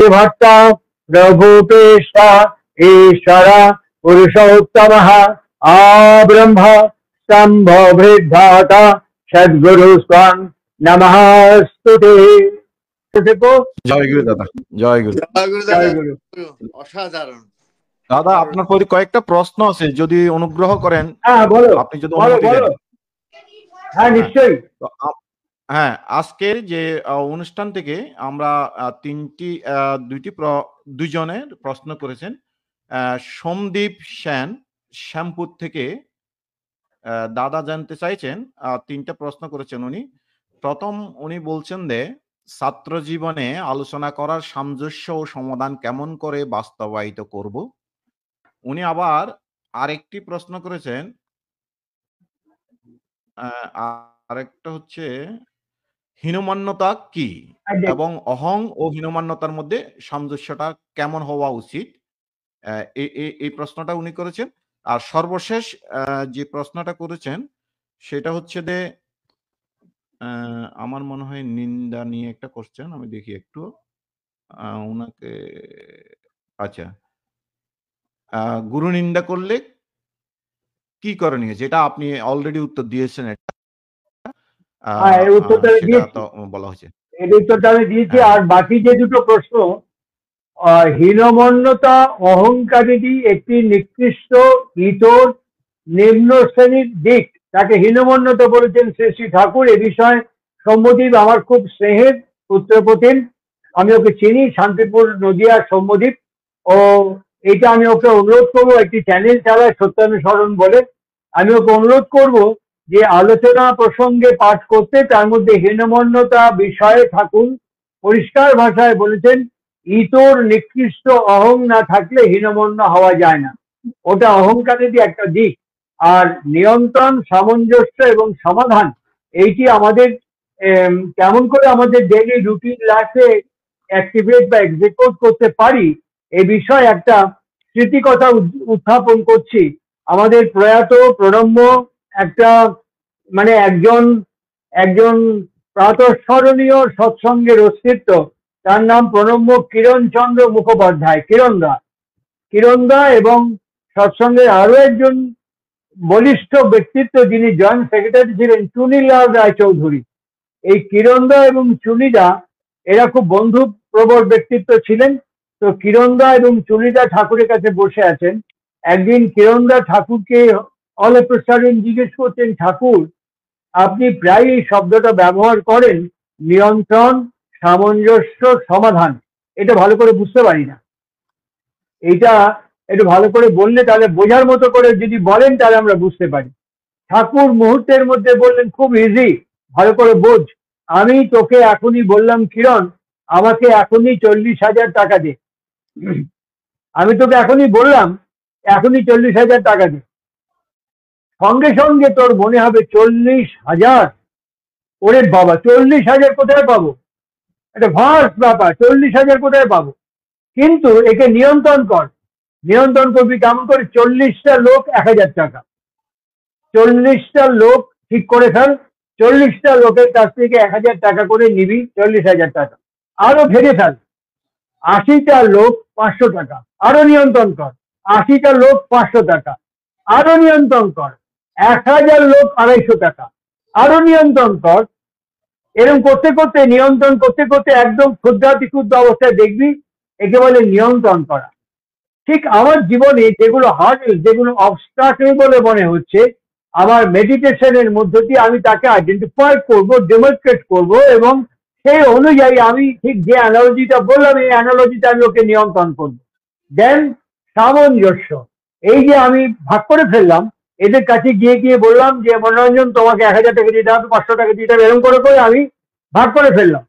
भट्ट प्रभुपेष्टा ईश्वर पुरुषोत्तमः आब्रह्म स्तंभ वृद्धाता सद्गुरु स्वां नमस्तुते। জয় গুরু দাদা, জয় গুরু। জয় গুরু। অসাধারণ দাদা, আপনার প্রতি কয়েকটা প্রশ্ন আছে, যদি অনুগ্রহ করেন। হ্যাঁ বলো, আপনি যদি অনুমতি দেন। হ্যাঁ নিশ্চয়ই। হ্যাঁ, আজকের যে অনুষ্ঠান থেকে আমরা দুইজনের প্রশ্ন করেছেন। সোমদীপ সেন শ্যামপুর থেকে দাদা জানতে চাইছেন, তিনটা প্রশ্ন করেছেন উনি। প্রথম উনি বলছেন যে ছাত্র জীবনে আলোচনা করার সামঞ্জস্য ও সমাধান কেমন করে বাস্তবায়িত করব। উনি আবার আরেকটি প্রশ্ন করেছেন, আরেকটা হচ্ছে হীনমান্যতা কি এবং অহং ও হীনমান্যতার মধ্যে সামঞ্জস্যটা কেমন হওয়া উচিত, এই প্রশ্নটা উনি করেছেন। আর সর্বশেষ যে প্রশ্নটা করেছেন সেটা হচ্ছে যে আমার মনে হয় নিন্দা নিয়ে একটা কোশ্চেন, আমি দেখি একটু উনাকে। আচ্ছা, গুরু নিন্দা করলে কি করণীয়, যেটা আপনি অলরেডি উত্তর দিয়েছেন। বলা হয়েছে, এর উত্তরটা আমি দিয়েছি। আর বাকি যে দুটো প্রশ্ন, হীনমন্যতা অহংকারী একটি নিকৃষ্ট ইতর নিম্ন শ্রেণীর দিক, তাকে হীনমন্যতা বলেছেন শ্রী শ্রী ঠাকুর। এ বিষয়ে সৌম্যদীপ আমার খুব স্নেহের পুত্রপ্রতিম, আমি ওকে চিনি, শান্তিপুর নদিয়া সৌম্যদীপ। ও এটা আমি ওকে অনুরোধ করবো, একটি চ্যানেল চালায় সত্যানুসরণ বলে, আমি ওকে অনুরোধ করব যে আলোচনা প্রসঙ্গে পাঠ করতে। তার মধ্যে হীনমন্যতা বিষয়ে ঠাকুর পরিষ্কার ভাষায় বলেছেন, ইতর নিকৃষ্ট অহং না থাকলে হীনমন্য হওয়া যায় না। ওটা অহংকারেরই একটা দিক। আর নিয়ন্ত্রণ, সামঞ্জস্য এবং সমাধান, এইটি আমাদের কেমন করে আমাদের ডেইলি রুটিন লাইফে অ্যাক্টিভেট বা এক্সিকিউট করতে পারি, এ বিষয়ে একটা স্মৃতিকথা উত্থাপন করছি। আমাদের প্রয়াত প্রণম্য একটা মানে একজন প্রাতঃস্মরণীয় সৎসঙ্গের অস্তিত্ব, তার নাম প্রণম্য কিরণচন্দ্র মুখোপাধ্যায়, কিরণদা, এবং সৎসঙ্গের আরো একজন বলিষ্ঠ ব্যক্তিত্ব যিনি জয়েন্ট সেক্রেটারি ছিলেন, চুনিলাল রায়চৌধুরী। এই কিরণদা এবং চুনিদা এরা খুব বন্ধু প্রবল ব্যক্তিত্ব ছিলেন। তো কিরণদা এবং চুনিদা ঠাকুরের কাছে বসে আছেন। একদিন কিরণদা ঠাকুরকে অল্পসারেন জিজ্ঞেস করছেন, ঠাকুর আপনি প্রায় এই শব্দটা ব্যবহার করেন, নিয়ন্ত্রণ, সামঞ্জস্য, সমাধান, এটা ভালো করে বুঝতে পারি না। এইটা একটু ভালো করে বললে, তাহলে বোঝার মতো করে যদি বলেন তাহলে আমরা বুঝতে পারি। ঠাকুর মুহূর্তের মধ্যে বললেন, খুব ইজি, ভালো করে বোঝ। আমি তোকে এখনই বললাম কিরণ, আমাকে এখনই 40,000 টাকা দে। আমি তোকে এখনই বললাম, এখনই 40,000 টাকা দে। সঙ্গে সঙ্গে তোর মনে হবে 40,000, ওরে বাবা 40,000 কোথায় পাবো, একটা ভাস ব্যাপার, 40,000 কোথায় পাবো। কিন্তু একে নিয়ন্ত্রণ করবি কেমন করে? 40টা লোক 1,000 টাকা, 40টা লোক ঠিক করে ফেল, 40টা লোকের কাছ থেকে 1,000 টাকা করে নিবি, 40,000 টাকা। আরো ভেঙে ফেল, 80টা লোক 500 টাকা, আরো নিয়ন্ত্রণ কর, 80টা লোক 500 টাকা, আরো নিয়ন্ত্রণ কর, 1,000 লোক 250 টাকা, আরো নিয়ন্ত্রণ কর। এরকম করতে করতে, নিয়ন্ত্রণ করতে করতে একদম ক্ষুদ্রাতি ক্ষুদ্র অবস্থায় দেখবি, একে বলে নিয়ন্ত্রণ করা। ঠিক আমার জীবনে যেগুলো হার্ডেল, যেগুলো অবস্ট্রাকল বলে মনে হচ্ছে, আমার মেডিটেশনের মধ্য দিয়ে আমি তাকে আইডেন্টিফাই করব, ডেমনস্ট্রেট করব, এবং সেই অনুযায়ী আমি ঠিক যে অ্যানালজিটা বললাম, এই অ্যানালজিটা আমি ওকে নিয়ন্ত্রণ করব। দেন সামঞ্জস্য, এই যে আমি ভাগ করে ফেললাম, এদের কাছে গিয়ে বললাম যে মনোরঞ্জন তোমাকে 1,000 টাকা দিতে হবে, 500 টাকা দিতে হবে, এরকম করে আমি ভাগ করে ফেললাম,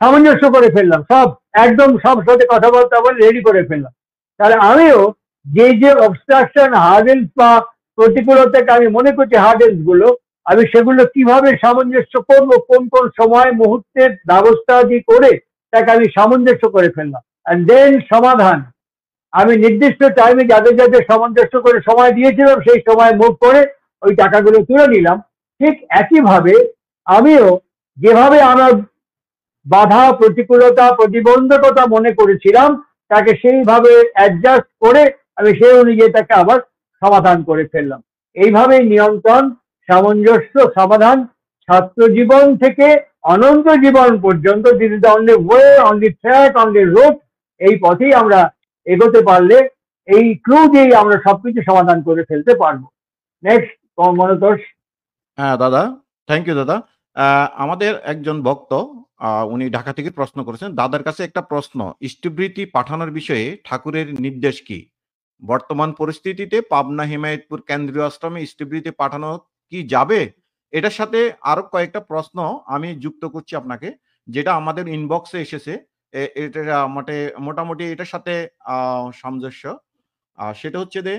সামঞ্জস্য করে ফেললাম, সব একদম সব সাথে কথাবার্তা বলে রেডি করে ফেললাম। তাহলে আমিও যে অবস্ট্রাকশন, হার্ডেলস বা প্রতিকূলতাকে আমি মনে করছি হার্ডেলস গুলো, আমি সেগুলো কিভাবে সামঞ্জস্য করব, কোন কোন সময় মুহূর্তের ব্যবস্থা দিয়ে করে তাকে আমি সামঞ্জস্য করে ফেললাম। আর দেন সমাধান, আমি নির্দিষ্ট টাইমে যাদের সামঞ্জস্য করে সময় দিয়েছিলাম, সেই সময় মুভ করে ওই টাকাগুলো তুলে নিলাম। ঠিক একইভাবে আমিও যেভাবে আমার বাধা, প্রতিকূলতা, প্রতিবন্ধকতা মনে করেছিলাম, তাকে সেইভাবে অ্যাডজাস্ট করে আমি সেই অনুযায়ী তাকে আবার সমাধান করে ফেললাম। এইভাবেই নিয়ন্ত্রণ, সামঞ্জস্য, সমাধান ছাত্র জীবন থেকে অনন্ত জীবন পর্যন্ত, this is the only way, only track, only route. এই পথেই আমরা এগোতে পারলে, এই ক্লু দিয়েই আমরা সবকিছু সমাধান করে ফেলতে পারবো। নেক্সট, মনোতোষ। হ্যাঁ দাদা, থ্যাংক ইউ দাদা। আমাদের একজন ভক্ত উনি ঢাকা থেকে প্রশ্ন করেছেন, দাদার কাছে একটা প্রশ্ন, ইষ্টবৃত্তি পাঠানোর বিষয়ে ঠাকুরের নির্দেশ কি? বর্তমান পরিস্থিতিতে পাবনা হিমায়তপুর কেন্দ্রীয় আশ্রমে ইষ্টবৃত্তি পাঠানো কি যাবে? এটার সাথে আরো কয়েকটা প্রশ্ন আমি যুক্ত করছি আপনাকে, যেটা আমাদের ইনবক্সে এসেছে। এটা মোটামুটি এটার সাথে সামঞ্জস্য। সেটা হচ্ছে যে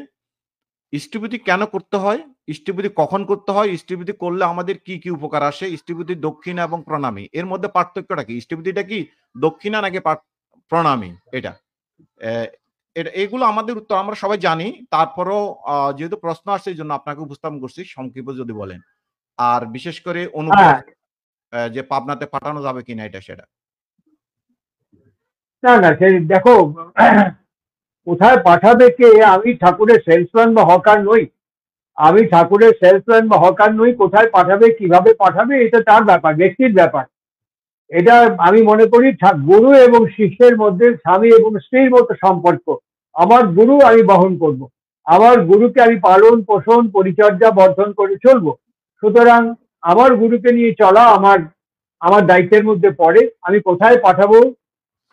ইষ্টবৃত্তি কেন করতে হয়, ইষ্টবৃত্তি কখন করতে হয়, ইষ্টবৃত্তি করলে আমাদের কি কি উপকার আসে, ইষ্টবৃত্তি দক্ষিণা এবং প্রণামী এর মধ্যে পার্থক্যটা কি, ইষ্টবৃত্তিটা কি দক্ষিণা নাকি প্রণামী, এটা এগুলো আমাদের উত্তর আমরা সবাই জানি। তারপরও যেহেতু প্রশ্ন আসছে এই জন্য আপনাকে উপস্থাপন করছি, সংক্ষেপে যদি বলেন। আর বিশেষ করে অনুব্রত যে পাবনাতে পাঠানো যাবে কিনা এটা সেটা। না না, সে দেখো, কোথায় পাঠাবে কে? আমি ঠাকুরের সেলসম্যান বা হকার নই। আমি ঠাকুরের সেলসম্যান বা হকার নই। কোথায় পাঠাবে, কিভাবে পাঠাবে, এটা তার ব্যাপার, ব্যক্তির ব্যাপার। এটা আমি মনে করি গুরু এবং শিষ্যের মধ্যে স্বামী এবং স্ত্রীর মতো সম্পর্ক। আমার গুরু আমি বহন করব, আমার গুরুকে আমি পালন পোষণ পরিচর্যা বর্ধন করে চলবো। সুতরাং আমার গুরুকে নিয়ে চলা আমার আমার দায়িত্বের মধ্যে পড়ে। আমি কোথায় পাঠাবো,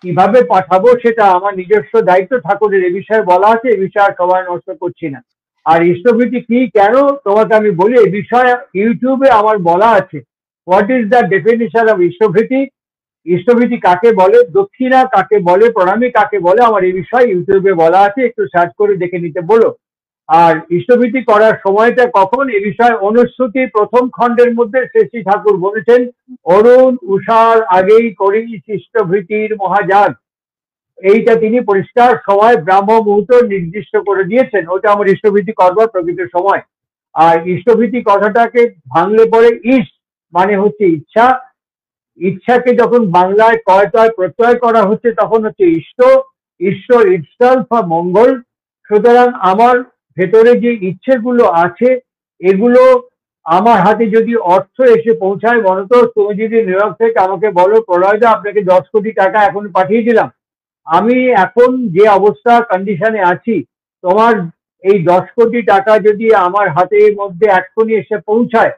কিভাবে পাঠাবো, সেটা আমার নিজস্ব দায়িত্ব। ঠাকুরের এ বিষয়ে বলা আছে, এ বিষয়ে আর সময় নষ্ট করছি না। আর ইষ্টভীতি কি, কেন, তোমাকে আমি বলি। এ বিষয়ে ইউটিউবে আমার বলা আছে, what is the definition of Istavrity, ইষ্টভীতি কাকে বলে, দক্ষিণা কাকে বলে, প্রণামী কাকে বলে, আমার এই বিষয়ে ইউটিউবে বলা আছে, একটু সার্চ করে দেখে নিতে বলো। আর ইষ্টভীতি করার সময়টা কখন, এ বিষয়ে অনুশ্রুতি প্রথম খণ্ডের মধ্যে শ্রী ঠাকুর বলেছেন, অরুণ উষার আগেই করিস ইষ্টভীতির মহাযাগ। এইটা তিনি পরিষ্কার সময় ব্রাহ্ম মুহূর্ত নির্দিষ্ট করে দিয়েছেন, ওটা আমার ইষ্টভীতি করবার প্রকৃত সময়। আর ইষ্টভীতি কথাটাকে ভাঙলে পরে ইষ্ট মানে হচ্ছে ইচ্ছা, ইচ্ছাকে যখন বাংলায় কয়তয় প্রত্যয় করা হচ্ছে তখন হচ্ছে ইষ্ট, ঈশ্বর ইটসেলফ বা মঙ্গল। সুতরাং আমার ভেতরে যে ইচ্ছেগুলো আছে, এগুলো আমার হাতে যদি অর্থ এসে পৌঁছায়, মনতোষ, তুমি যদি নিউ ইয়র্ক থেকে আমাকে বলো, প্রলয়দা আপনাকে 10 কোটি টাকা এখন পাঠিয়ে দিলাম, আমি এখন যে অবস্থা কন্ডিশনে আছি, তোমার এই 10 কোটি টাকা যদি আমার হাতের মধ্যে এক্ষুনি এসে পৌঁছায়,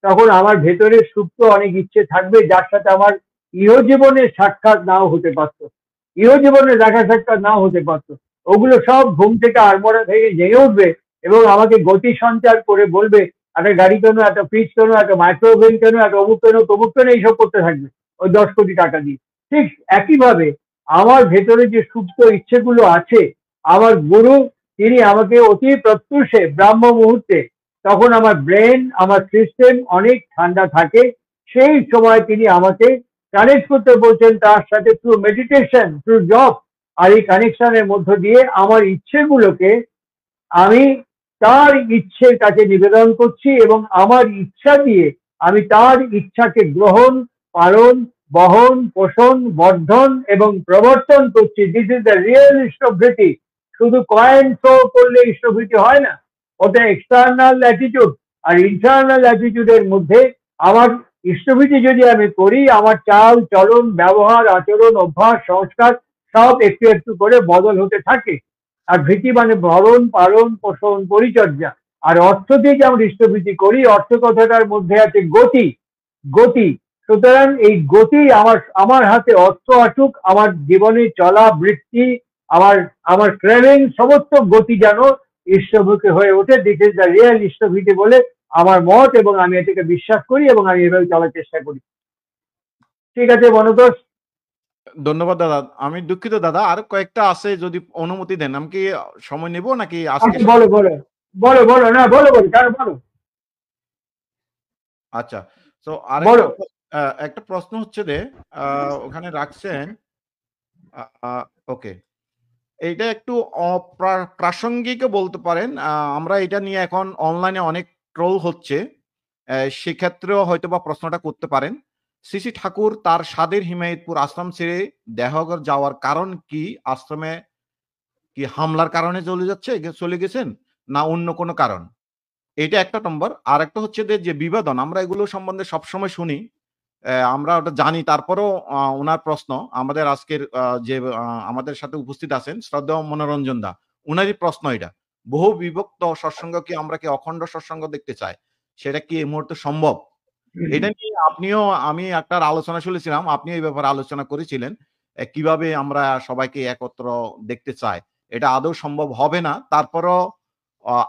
তখন আমার ভেতরে সুপ্ত অনেক ইচ্ছে থাকবে, যার সাথে আমার ইহজীবনের সাক্ষাৎ নাও হতে পারতো, ইহজীবনের দেখা সাক্ষাৎ নাও হতে পারতো। ওগুলো সব ঘুম থেকে আড়মোড়া থেকে জেগে উঠবে এবং আমাকে গতি সঞ্চার করে বলবে, একটা গাড়ি কেন, একটা ফ্রিজ কেন, একটা মাইক্রোওভেন কেন, একটা অমুক কেন, তমুক কেন, এইসব করতে থাকবে ওই 10 কোটি টাকা দিয়ে। ঠিক একইভাবে আমার ভেতরে যে সুপ্ত ইচ্ছেগুলো আছে, আমার গুরু তিনি আমাকে অতি প্রত্যুষে ব্রাহ্ম মুহূর্তে, তখন আমার ব্রেন, আমার সিস্টেম অনেক ঠান্ডা থাকে, সেই সময় তিনি আমাকে কানেক্ট করতে বলছেন তার সাথে, থ্রু মেডিটেশন, থ্রু জব। আর এই কানেকশনের মধ্য দিয়ে আমার ইচ্ছেগুলোকে আমি তার ইচ্ছের কাছে নিবেদন করছি এবং আমার ইচ্ছা দিয়ে আমি তার ইচ্ছাকে গ্রহণ, পালন, বহন, পোষণ, বর্ধন এবং প্রবর্তন করছি। This is the real Istavrity. শুধু কয়েন থ্রো করলে ইষ্টভৃতি হয় না, ওটা এক্সটার্নাল অ্যাটিটিউড। আর ইন্টারনাল অ্যাটিটিউডের মধ্যে আমার ইষ্টভৃতি যদি আমি করি, আমার চাল চলন ব্যবহার আচরণ অভ্যাস সংস্কার সব একটু একটু করে বদল হতে থাকে। আর ভীতি মানে ভরণ পালন পোষণ পরিচর্যা। আর অর্থ দিয়ে যে আমরা ইষ্টভীতি করি, অর্থ কথাটার মধ্যে আছে গতি, গতি। সুতরাং এই গতি আমার হাতে অর্থ আসুক, আমার জীবনে চলা বৃত্তি, আমার আমার ক্রেভিং, সমস্ত গতি যেন ইষ্টভূতি হয়ে ওঠে। দিস ইজ দ্য রিয়েল ইষ্টভীতি বলে আমার মত, এবং আমি এটাকে বিশ্বাস করি এবং আমি এভাবে চলার চেষ্টা করি। ঠিক আছে মনোতোষ। ধন্যবাদ দাদা। আমি দুঃখিত দাদা, আর কয়েকটা আছে, যদি অনুমতি দেন। আমি কি সময় নেব নাকি আজকে? বলো বলো বলো বলো, না বলো বলো, কেন বলো। আচ্ছা, তো বলো। একটা প্রশ্ন হচ্ছে যে ওখানে রাখছেন, ওকে, এইটা একটু প্রাসঙ্গিক বলতে পারেন। আমরা এটা নিয়ে এখন অনলাইনে অনেক ট্রোল হচ্ছে, সেক্ষেত্রেও হয়তো বা প্রশ্নটা করতে পারেন। শ্রী শ্রী ঠাকুর তার স্বাদের হিমায়তপুর আশ্রম ছেড়ে দেহগড় যাওয়ার কারণ কি? আশ্রমে কি হামলার কারণে চলে গেছেন, না অন্য কোনো কারণ? এটা একটা নম্বর। আর একটা হচ্ছে যে বিবাদন, আমরা এগুলো সম্বন্ধে সবসময় শুনি, আমরা ওটা জানি, তারপরেও ওনার প্রশ্ন আমাদের আজকের যে আমাদের সাথে উপস্থিত আছেন শ্রদ্ধেয় মনোরঞ্জন দা, উনারই প্রশ্ন এটা। বহু বিভক্ত সৎসঙ্গ কি আমরা কি অখণ্ড সৎসঙ্গ দেখতে চাই, সেটা কি এই মুহূর্তে সম্ভব? এটা নিয়ে আমি একটা আলোচনা শুনেছিলাম, আপনি এই ব্যাপারে আলোচনা করেছিলেন, কিভাবে আমরা সবাইকে একত্র দেখতে চাই, এটা আদৌ সম্ভব হবে না, তারপরও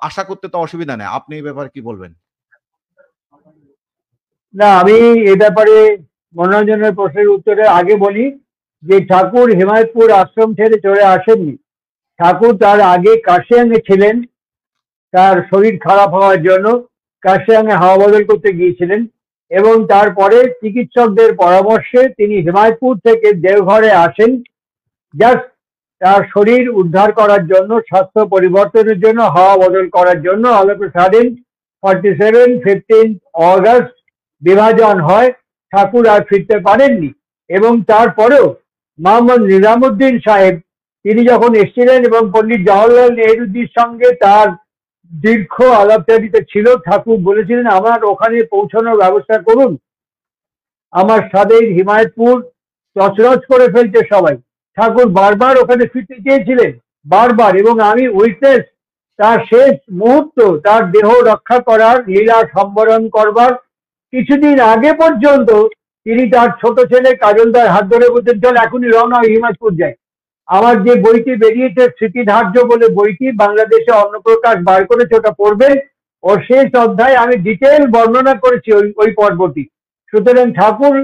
আশা করতে তো অসুবিধা নেই। আপনি এই ব্যাপারে কি বলবেন? না, আমি এ ব্যাপারে মনোরঞ্জনের প্রশ্নের উত্তরে আগে বলি যে ঠাকুর হিমায়তপুর আশ্রম ছেড়ে চলে আসেননি। ঠাকুর তার আগে কাশিয়াঙ্গে ছিলেন, তার শরীর খারাপ হওয়ার জন্য কাশিয়াঙ্গে হাওয়া বদল করতে গিয়েছিলেন, এবং তারপরে চিকিৎসকদের পরামর্শে তিনি হিমায়তপুর থেকে দেওঘরে আসেন, জাস্ট তার শরীর উদ্ধার করার জন্য, স্বাস্থ্য পরিবর্তনের জন্য, হাওয়া বদল করার জন্য। All of a sudden 15 August বিভাজন হয়, ঠাকুর আর ফিরতে পারেননি। এবং তারপরেও মোহাম্মদ নিজামুদ্দিন সাহেব তিনি যখন এসেছিলেন এবং পণ্ডিত জওহরলাল নেহরুজির সঙ্গে তার দীর্ঘ আলাপচারিতা ছিল, ঠাকুর বলেছিলেন আমার ওখানে পৌঁছানোর ব্যবস্থা করুন, আমার স্বাদের হিমায়তপুর তছনছ করে ফেলছে সবাই। ঠাকুর বারবার ওখানে ফিরতে চেয়েছিলেন, বারবার, এবং আমি উইটনেস তার শেষ মুহূর্ত, তার দেহ রক্ষা করার, লীলা সম্বরণ করবার কিছুদিন আগে পর্যন্ত তিনি তার ছোট ছেলে কাজলদার হাত ধরে বলতেন চল এখনই রওনা হই, হিমায়তপুর যাই। আমার যে বইটি বেরিয়েছে স্মৃতিধার্য বলে বইটি, বাংলাদেশে অন্নপ্রকাশ বার করেছে, ওটা পড়বেন, ওর শেষ অধ্যায় আমি ডিটেল বর্ণনা করেছি ওই পর্বটি। সুতরাং ঠাকুর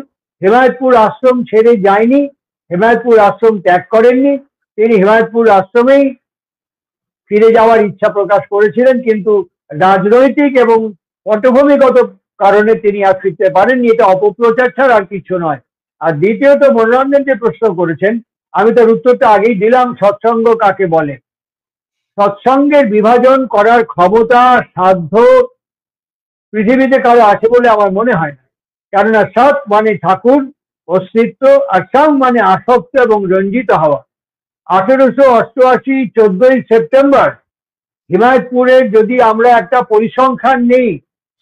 হিমায়তপুর আশ্রম ছেড়ে যায়নি, হিমায়তপুর আশ্রম ত্যাগ করেননি, তিনি হিমায়তপুর আশ্রমেই ফিরে যাওয়ার ইচ্ছা প্রকাশ করেছিলেন, কিন্তু রাজনৈতিক এবং পটভূমিগত কারণে তিনি আর ফিরতে পারেননি। এটা অপপ্রচার ছাড়া আর কিছু নয়। আর দ্বিতীয়ত মনোরঞ্জন যে প্রশ্ন করেছেন, আমি তার উত্তরটা আগেই দিলাম, সৎসঙ্গ কাকে বলে। সৎসঙ্গের বিভাজন করার ক্ষমতা, সাধ্য পৃথিবীতে কারো আছে বলে আমার মনে হয় না। কেননা সৎ মানে ঠাকুর, অস্তিত্ব, আর সং মানে আসক্ত এবং রঞ্জিত হওয়া। 1888 14ই সেপ্টেম্বর হিমায়তপুরে যদি আমরা একটা পরিসংখ্যান নেই,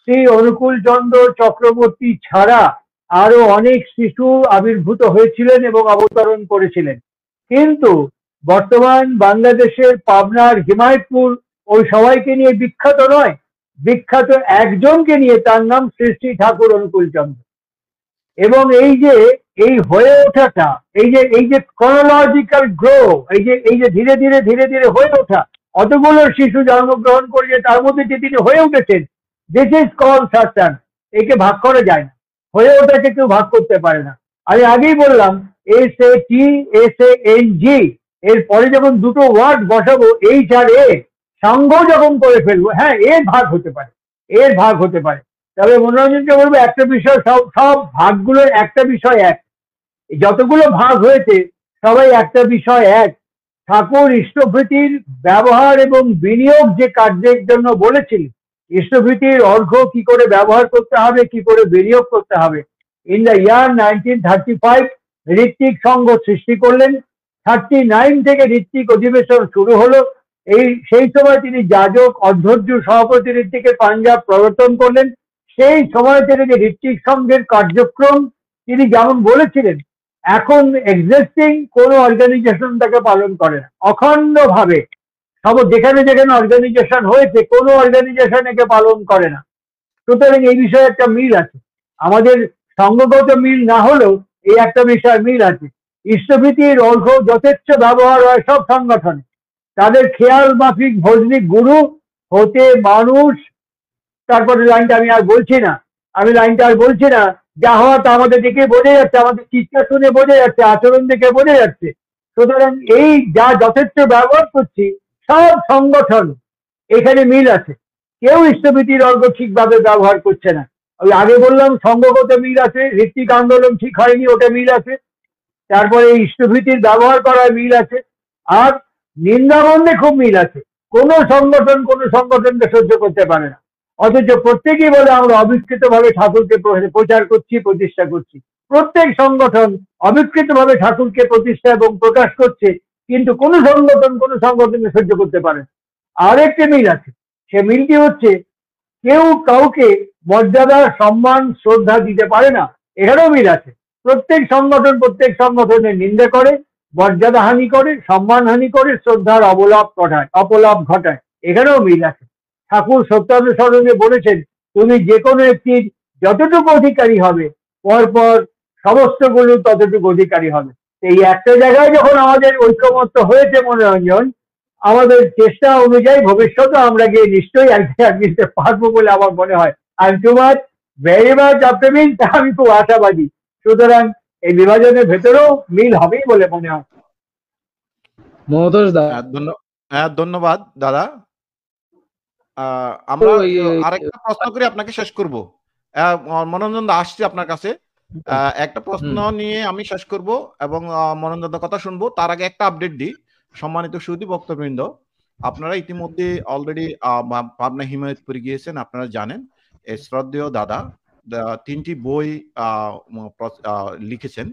শ্রী অনুকূল চন্দ্র চক্রবর্তী ছাড়া আরো অনেক শিশু আবির্ভূত হয়েছিলেন এবং অবতরণ করেছিলেন, কিন্তু বর্তমান বাংলাদেশের পাবনার হিমায়তপুর ওই সবাইকে নিয়ে বিখ্যাত নয়, বিখ্যাত একজনকে নিয়ে, তার নাম শ্রী শ্রী ঠাকুর অনুকূল চন্দ্র। এবং এই হয়ে ওঠাটা, এই যে ক্রোনোলজিক্যাল গ্রো, এই যে ধীরে ধীরে হয়ে ওঠা, অতগুলো শিশু জন্মগ্রহণ করেছে, তার মধ্যে যে তিনি হয়ে উঠেছেন, দিস ইজ কল সার্টান। একে ভাগ করা যায় না, হয়ে ওঠাকে কেউ ভাগ করতে পারে না। আমি আগেই বললাম SAT SANG, এরপরে যখন দুটো ওয়ার্ড বসাবো H আর A, সঙ্গ যখন করে ফেলবো, হ্যাঁ এর ভাগ হতে পারে, এর ভাগ হতে পারে। তবে মনোরঞ্জনকে বলবো একটা বিষয়, সব ভাগগুলোর একটা বিষয় এক, যতগুলো ভাগ হয়েছে সবাই একটা বিষয় এক। ঠাকুর ইষ্টভৃতির ব্যবহার এবং বিনিয়োগ যে কার্যের জন্য বলেছিলেন, ইষ্টভৃতির অর্ঘ্য কি করে ব্যবহার করতে হবে, কি করে বিনিয়োগ করতে হবে। ইন দ্য ইয়ার 1935 ঋত্বিক সংঘ সৃষ্টি করলেন, 39 থেকে ঋত্বিক অধিবেশন শুরু হলো। সেই সময় তিনি যাজক অধ্যর্য সভাপতি ঋত্বিকের পাঞ্জাব প্রবর্তন করলেন। সেই সময় থেকে যে ঋত্বিক সংঘের কার্যক্রম তিনি যেমন বলেছিলেন, এখন এক্সিস্টিং কোন অর্গানাইজেশন তাকে পালন করে না, অখণ্ড ভাবে যেখানে যেখানে অর্গানাইজেশন হয়েছে কোনো অর্গানাইজেশন একে পালন করে না। সুতরাং এই বিষয়ে একটা মিল আছে, আমাদের সঙ্গগত মিল না হলেও এই একটা বিষয় মিল আছে। ইষ্টভীতির অর্ঘ্য যথেচ্ছ ব্যবহার হয় সব সংগঠনে, তাদের খেয়াল মাফিক ভজনিক গুরু হতে মানুষ, তারপরে লাইনটা আমি আর বলছি না, যা হওয়া তা আমাদের দেখে বোঝা যাচ্ছে, আমাদের চিৎকার শুনে বোঝা যাচ্ছে, আচরণ দেখে বোঝা যাচ্ছে। সুতরাং এই যা যথেষ্ট ব্যবহার করছি সব সংগঠন, এখানে মিল আছে, কেউ ইষ্টভীতির অর্ঘ্য ঠিকভাবে ব্যবহার করছে না। ওই আগে বললাম সঙ্গগত মিল আছে, ঋত্বিক আন্দোলন ঠিক হয়নি, ওটা মিল আছে। তারপরে ইষ্টভীতির ব্যবহার করার মিল আছে, আর নিন্দাবন্ধে খুব মিল আছে। কোনো সংগঠনকে সহ্য করতে পারে না, অথচ প্রত্যেকেই বলে আমরা অবিকৃত ভাবে ঠাকুরকে প্রচার করছি, প্রতিষ্ঠা করছি। প্রত্যেক সংগঠন অবিকৃতভাবে ঠাকুরকে প্রতিষ্ঠা এবং প্রকাশ করছে, কিন্তু কোনো সংগঠনকে সহ্য করতে পারে না। আরেকটি মিল আছে, সে মিলটি হচ্ছে কেউ কাউকে মর্যাদা, সম্মান, শ্রদ্ধা দিতে পারে না। এখানেও মিল আছে। প্রত্যেক সংগঠনের নিন্দা করে, মর্যাদা হানি করে, সম্মান হানি করে, শ্রদ্ধার অপলাপ ঘটায়। এখানেও মিল আছে। ঠাকুর সত্যানুসরণে বলেছেন, তুমি যে কোনো একটির যতটুকু অধিকারী হবে, পরপর সমস্তগুলো ততটুকু অধিকারী হবে। এই একটা জায়গায় যখন আমাদের ঐক্যমত্য হয়েছে মনোরঞ্জন, আমাদের চেষ্টা অনুযায়ী ভবিষ্যতে আমরা গিয়ে নিশ্চয়ই একদিন পারবো বলে আমার মনে হয়। I am too much very much optimist, আমি খুব আশাবাদী। সুতরাং এই বিভাজনের ভেতরেও মিল হবেই বলে মনে হয়। মহতোষ দা, ধন্যবাদ দাদা। আমরা আরেকটা প্রশ্ন করে আপনাকে শেষ করব। মনোরঞ্জন দা আসছি আপনার কাছে। একটা প্রশ্ন নিয়ে আমি শেষ করব এবং মনোরঞ্জন দার কথা শুনবো। তার আগে একটা আপডেট দিই। সম্মানিত সুধী ভক্তবৃন্দ, আপনারা ইতিমধ্যে অলরেডি পাবনা হিমায়তপুরে গিয়েছেন, আপনারা জানেন। শ্রদ্ধেয় দাদা 3টি বই লিখেছেন।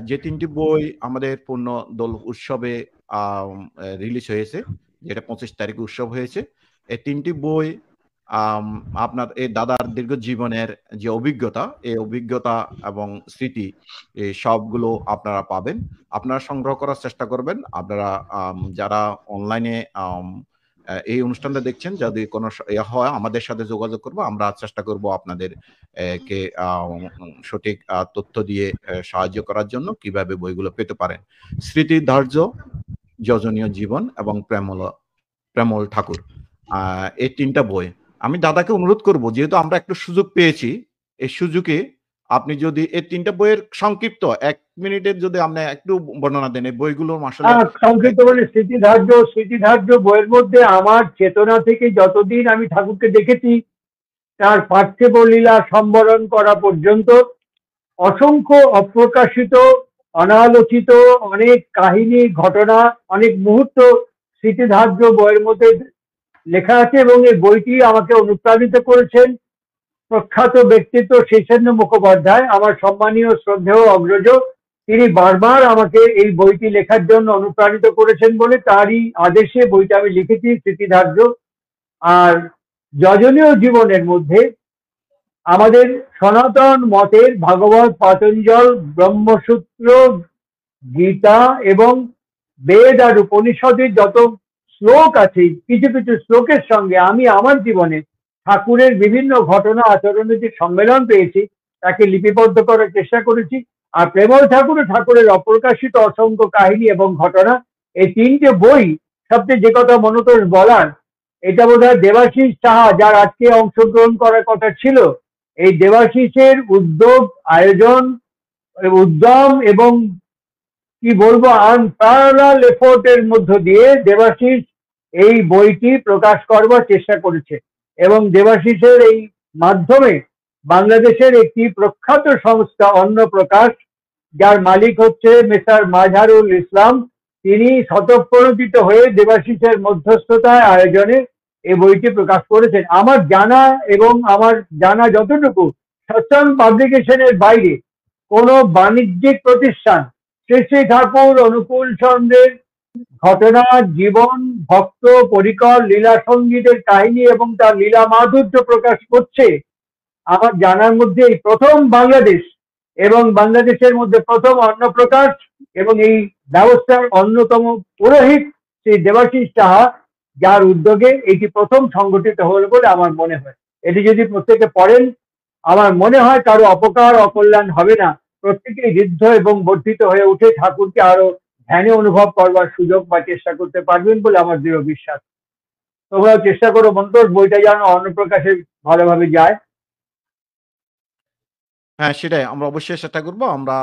যে 3টি বই আমাদের পূর্ণ দোল উৎসবে রিলিজ হয়েছে, যেটা 25 তারিখে উৎসব হয়েছে। এই 3টি বই আপনার এই দাদার দীর্ঘ জীবনের যে অভিজ্ঞতা, এই অভিজ্ঞতা এবং স্মৃতি এই সবগুলো আপনারা পাবেন। আপনারা সংগ্রহ করার চেষ্টা করবেন। আপনারা যারা অনলাইনে এই অনুষ্ঠানটা দেখছেন, যদি কোনো হয় আমাদের সাথে যোগাযোগ করবো, আমরা চেষ্টা করব আপনাদের কে সঠিক তথ্য দিয়ে সাহায্য করার জন্য, কিভাবে বইগুলো পেতে পারেন। স্মৃতিধার্য, যজনীয় জীবন এবং প্রেমল ঠাকুর, এই 3টা বই। আমি দাদাকে অনুরোধ করব, যেহেতু আমরা একটু সুযোগ পেয়েছি, এই সুযোগে আপনি যদি এই 3টা বইয়ের সংক্ষিপ্ত 1 মিনিটের যদি আপনি একটু বর্ণনা দেন এই বইগুলোর আসলে। সংক্ষিপ্ত বলে স্মৃতিধার্য বইয়ের মধ্যে আমার চেতনা থেকে যতদিন আমি ঠাকুরকে দেখেছি, তার পার্থিব লীলা সম্বরণ করা পর্যন্ত অসংখ্য অপ্রকাশিত, অনালোচিত অনেক কাহিনী, ঘটনা, অনেক মুহূর্ত স্মৃতিধার্য বইয়ের মধ্যে লেখা আছে। এবং এই বইটি আমাকে অনুপ্রাণিত করেছেন প্রখ্যাত ব্যক্তিত্ব শীর্ষেন্দ্র মুখোপাধ্যায়, আমার সম্মানীয় শ্রদ্ধেয় অগ্রজ। তিনি বারবার আমাকে এই বইটি লেখার জন্য অনুপ্রাণিত করেছেন বলে তারই আদেশে বইটা আমি লিখেছি, স্মৃতিধার্য। আর যজনীয় জীবনের মধ্যে আমাদের সনাতন মতের ভাগবত, পাতঞ্জল, ব্রহ্মসূত্র, গীতা এবং বেদ আর উপনিষদের যত শ্লোক আছে, কিছু কিছু শ্লোকের সঙ্গে আমি আমার জীবনে ঠাকুরের বিভিন্ন ঘটনা আচরণের যে সম্মেলন পেয়েছি, তাকে লিপিবদ্ধ করার চেষ্টা করেছি। আর প্রেমল ঠাকুরের অপ্রকাশিত অসংখ্য কাহিনী এবং ঘটনা, এই 3টে বই। সবচেয়ে যে কথা মনোতোষ বলার, এটা বোধহয় দেবাশিস সাহা, যার আজকে অংশগ্রহণ করার কথা ছিল, এই দেবাশিসের উদ্যোগ, আয়োজন, উদ্যম এবং কি বলবো আনপ্যারালাল এফোর্টের মধ্য দিয়ে দেবাশিস এই বইটি প্রকাশ করবার চেষ্টা করেছে। এবং দেবাশিসের এই মাধ্যমে বাংলাদেশের একটি প্রখ্যাত সংস্থা অন্নপ্রকাশ, যার মালিক হচ্ছে মিস্টার মাজহারুল ইসলাম, তিনি স্বতঃপ্রণোদিত হয়ে দেবাশিসের মধ্যস্থতায় আয়োজনে এই বইটি প্রকাশ করেছেন। আমার জানা এবং আমার জানা যতটুকু, সত্যম পাবলিকেশনের বাইরে কোনো বাণিজ্যিক প্রতিষ্ঠান শ্রী ঠাকুর অনুকূল চন্দ্রের ঘটনা, জীবন, ভক্ত, পরিকর, লীলা সঙ্গীতের কাহিনী এবং তার লীলা মাধুর্য প্রকাশ করছে আমার জানার মধ্যে এই প্রথম বাংলাদেশ, এবং বাংলাদেশের মধ্যে প্রথম অন্নপ্রকাশ, এবং এই ব্যবস্থার অন্যতম পুরোহিত শ্রী দেবাশিস সাহা, যার উদ্যোগে এটি প্রথম সংগঠিত হল বলে আমার মনে হয়। এটি যদি প্রত্যেকে পড়েন, আমার মনে হয় কারো অপকার অকল্যাণ হবে না। প্রত্যেকেই ঋদ্ধ এবং বর্ধিত হয়ে উঠে ঠাকুরকে আরো ধ্যানে অনুভব করবার সুযোগ বা চেষ্টা করতে পারবেন বলে আমার দৃঢ় বিশ্বাস। তোমরাও চেষ্টা করো মন্তোষ, বইটা যেন অন্নপ্রকাশে ভালোভাবে যায়। হ্যাঁ, সেটাই আমরা অবশ্যই চেষ্টা করব। আমরা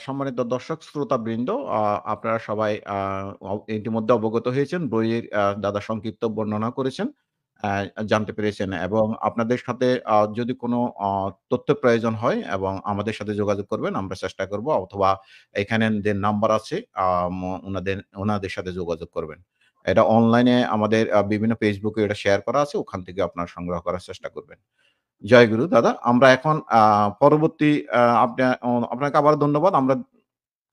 সম্মানিত দর্শক শ্রোতা বৃন্দ, আপনারা সবাই ইতিমধ্যে অবগত হয়েছেন, বইয়ের দাদা সংক্ষিপ্ত বর্ণনা করেছেন, জানতে পেরেছেন। এবং আপনাদের সাথে যদি কোনো তথ্য প্রয়োজন হয় এবং আমাদের সাথে যোগাযোগ করবেন, আমরা চেষ্টা করব, অথবা এখানে যে নাম্বার আছে ওনাদের সাথে যোগাযোগ করবেন। এটা অনলাইনে আমাদের বিভিন্ন ফেসবুকে এটা শেয়ার করা আছে, ওখান থেকে আপনারা সংগ্রহ করার চেষ্টা করবেন। জয়গুরু দাদা। আমরা এখন পরবর্তী আপনাকে আবার ধন্যবাদ। আমরা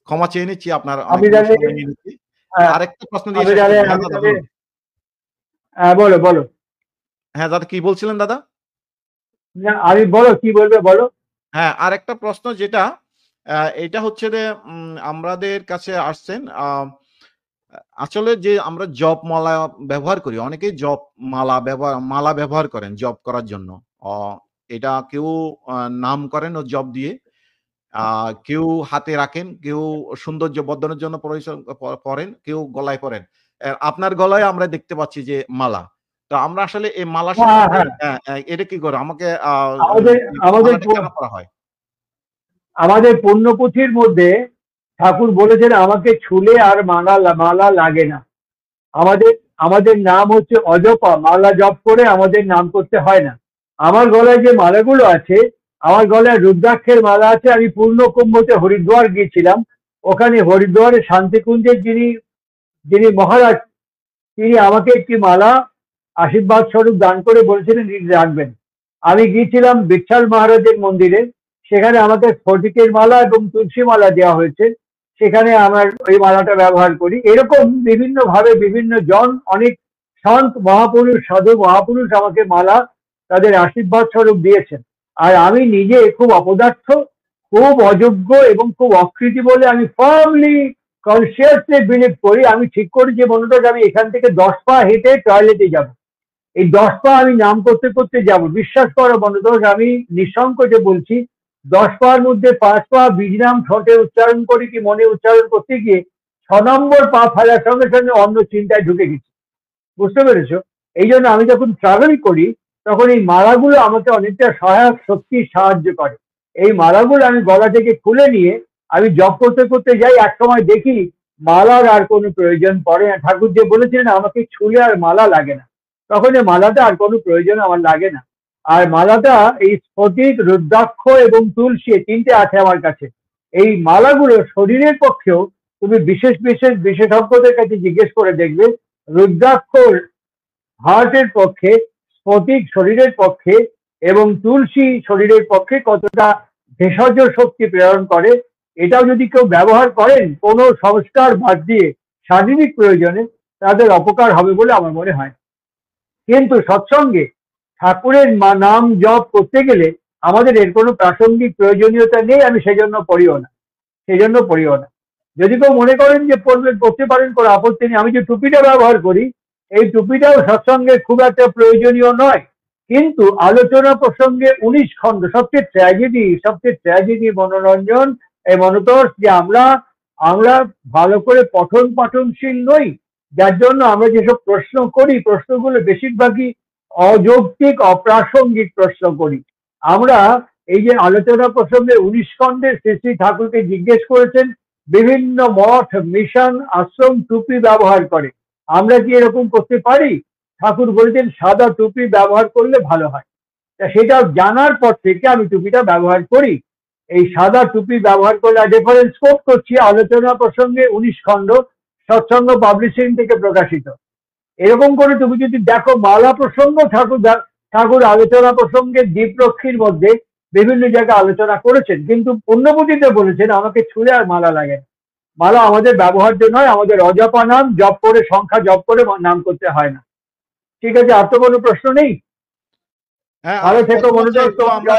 ক্ষমা চেয়ে নিচ্ছি আপনার আমি অনেকগুলো জানি সময় নিয়ে নিচ্ছি। আহ, আরেকটা প্রশ্ন দিয়ে আমি শেষ জানি করব। হ্যাঁ আমি দাদা জানি বলুন। বলো বলো। হ্যাঁ দাদা কি বলছিলেন দাদা? না আমি বলো কি বলবে বলো। হ্যাঁ, আরেকটা প্রশ্ন যেটা এটা হচ্ছে যে আমাদের কাছে আসছেন আসলে যে আমরা জপ মালা ব্যবহার করি, অনেকেই জপ মালা ব্যবহার করেন জপ করার জন্য। অ এটা কেউ আ নাম করেন ও জপ দিয়ে। আ কেউ হাতে রাখেন, কেউ সৌন্দর্য বর্ধনের জন্য পরেন, কেউ গলায় পরেন। আপনার গলায় আমরা দেখতে পাচ্ছি যে মালা। তো আমরা আসলে এই মালা হ্যাঁ সম্পর্কে হ্যাঁ এটা কি করে? আমাকে আমাদের আমাদের মালাটা কেন পরা হয়? আমাদের পুণ্যপুঁথির মধ্যে ঠাকুর বলেছেন আমাকে ছুলে আর মালা লাগে না। আমাদের আমাদের নাম হচ্ছে অজপা, মালা জপ করে আমাদের নাম করতে হয় না। আমার গলায় যে মালাগুলো আছে, আমার গলায় রুদ্রাক্ষের মালা আছে। আমি পূর্ণ কুম্ভতে হরিদ্বার গিয়েছিলাম। ওখানে হরিদ্বারে শান্তিকুঞ্জের যিনি যিনি মহারাজ, তিনি আমাকে একটি মালা আশীর্বাদ স্বরূপ দান করে বলেছিলেন তিনি রাখবেন। আমি গিয়েছিলাম বিঠ্ঠল মহারাজের মন্দিরে, সেখানে আমাকে স্ফটিকের মালা এবং তুলসী মালা দেওয়া হয়েছে। সেখানে আমার ওই মালাটা ব্যবহার করি। এরকম বিভিন্ন ভাবে বিভিন্ন জন, অনেক সন্ত মহাপুরুষ, সাধু মহাপুরুষ আমাকে মালা তাদের আশীর্বাদ স্বরূপ দিয়েছেন। আর আমি নিজে খুব অপদার্থ, খুব অযোগ্য এবং খুব অকৃতি বলে আমি ফার্মলি কনসিয়াসলি বিলিভ করি। আমি ঠিক করি যে মনোযোগ আমি এখান থেকে 10 পা হেঁটে টয়লেটে যাব। এই 10 পা আমি নাম করতে করতে যাব। বিশ্বাস করো মনোযোগ, আমি নিঃসংকোচে বলছি, 10 পার মধ্যে 5 পা বীজনাম ঠোঁটে উচ্চারণ করি কি মনে উচ্চারণ করতে গিয়ে 6 নম্বর পা ফেলার সঙ্গে সঙ্গে অন্য চিন্তায় ঢুকে গেছি। বুঝতে পেরেছো? এই জন্য আমি যখন ট্রাভেল করি তখন এই মালাগুলো আমাকে অনেকটা সহায়ক শক্তি সাহায্য করে। এই মালাগুলো আমি গলা থেকে খুলে নিয়ে আমি জপ করতে করতে যাই। এক সময় দেখি মালার আর কোনো প্রয়োজন পড়ে না। ঠাকুর যে বলেছিলেন আমাকে ছুলে আর মালা লাগে না, তখন এই মালাটা আর কোনো প্রয়োজন আমার লাগে না। আর মালাটা এই স্ফটিক, রুদ্রাক্ষ এবং তুলসী এই তিনটে আছে আমার কাছে। এই মালাগুলো শরীরের পক্ষেও তুমি বিশেষ বিশেষ বিশেষজ্ঞদের কাছে জিজ্ঞেস করে দেখবে, রুদ্রাক্ষ হার্টের পক্ষে, স্ফটিক শরীরের পক্ষে এবং তুলসী শরীরের পক্ষে কতটা ভেষজ শক্তি প্রেরণ করে। এটাও যদি কেউ ব্যবহার করেন কোনো সংস্কার বাদ দিয়ে শারীরিক প্রয়োজনে, তাদের অপকার হবে বলে আমার মনে হয়। কিন্তু সৎসঙ্গে ঠাকুরের নাম জপ করতে গেলে আমাদের এর কোনো প্রাসঙ্গিক প্রয়োজনীয়তা নেই। আমি সেজন্য পড়িও না। যদি কেউ মনে করেন যে করতে পারেন, কোনো আপত্তি নেই। আমি যে টুপিটা ব্যবহার করি, এই টুপিটাও সৎসঙ্গে খুব একটা প্রয়োজনীয় নয়। কিন্তু আলোচনা প্রসঙ্গে 19 খণ্ড, সবচেয়ে ট্র্যাজেডি মনোরঞ্জন এই মনোতোষ যে আমরা ভালো করে পঠন পাঠনশীল নই, যার জন্য আমরা যেসব প্রশ্ন করি প্রশ্নগুলো বেশিরভাগই অযৌক্তিক অপ্রাসঙ্গিক প্রশ্ন করি। আমরা এই যে আলোচনা প্রসঙ্গে 19 খণ্ডের শ্রী শ্রী ঠাকুরকে জিজ্ঞেস করেছেন বিভিন্ন মঠ, মিশন, আশ্রম টুপি ব্যবহার করে, আমরা কি এরকম করতে পারি? ঠাকুর বলেছেন সাদা টুপি ব্যবহার করলে ভালো হয়। তা সেটা জানার পর থেকে আমি টুপিটা ব্যবহার করি। এই সাদা টুপি ব্যবহার করলে রেফারেন্স কোট করছি আলোচনা প্রসঙ্গে 19 খণ্ড, সৎসঙ্গ পাবলিশিং থেকে প্রকাশিত। এরকম করে তুমি যদি দেখো মালা প্রসঙ্গ ঠাকুর আলোচনা প্রসঙ্গে দ্বীপরক্ষীর মধ্যে বিভিন্ন জায়গায় আলোচনা করেছেন, কিন্তু পুণ্যপুঁথিতে বলেছেন আমাকে ছুঁলে আর মালা লাগে না। মালা আমাদের ব্যবহার্য নয়, আমাদের অজপা নাম জপ করে, সংখ্যা জপ করে নাম করতে হয় না। ঠিক আছে, আর তো কোনো প্রশ্ন নেই। হ্যাঁ, ভালো থেকো প্রশ্ন আছে মনোযোগ। এগুলো আমরা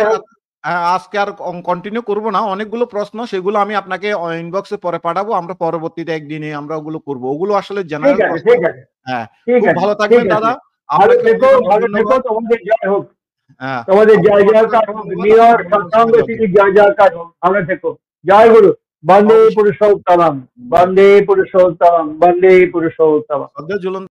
আজকে আর কন্টিনিউ করব না। অনেকগুলো প্রশ্ন, সেগুলো আমি আপনাকে ইনবক্সে পরে পাঠাবো। আমরা পরবর্তীতে একদিনে আমরা ওগুলো করব। ওগুলো আসলে ঠিক জেনারেল আছে, প্রশ্ন। ঠিক আছে, হ্যাঁ, ঠিক খুব আছে, ভালো ঠিক থাকবেন আছে। দাদা। ভালো আপনাকে থেকো, অনেক ভালো থেকো, ধন্যবাদ। তোমাদের জয় হোক। হ্যাঁ, তোমাদের জয় আপনাকে জয়কার অনেক হোক, ধন্যবাদ। নিউ ইয়র্ক আপনার সৎসঙ্গ ধন্যবাদ। থেকে জয় জয়কার হোক। আমরা থেকো। জয় গুরু। বন্দে অবশ্যই। পুরুষোত্তমম, বন্দে পুরুষোত্তমম, বন্দে পুরুষোত্তমম। শ্রদ্ধেয় ঝুলন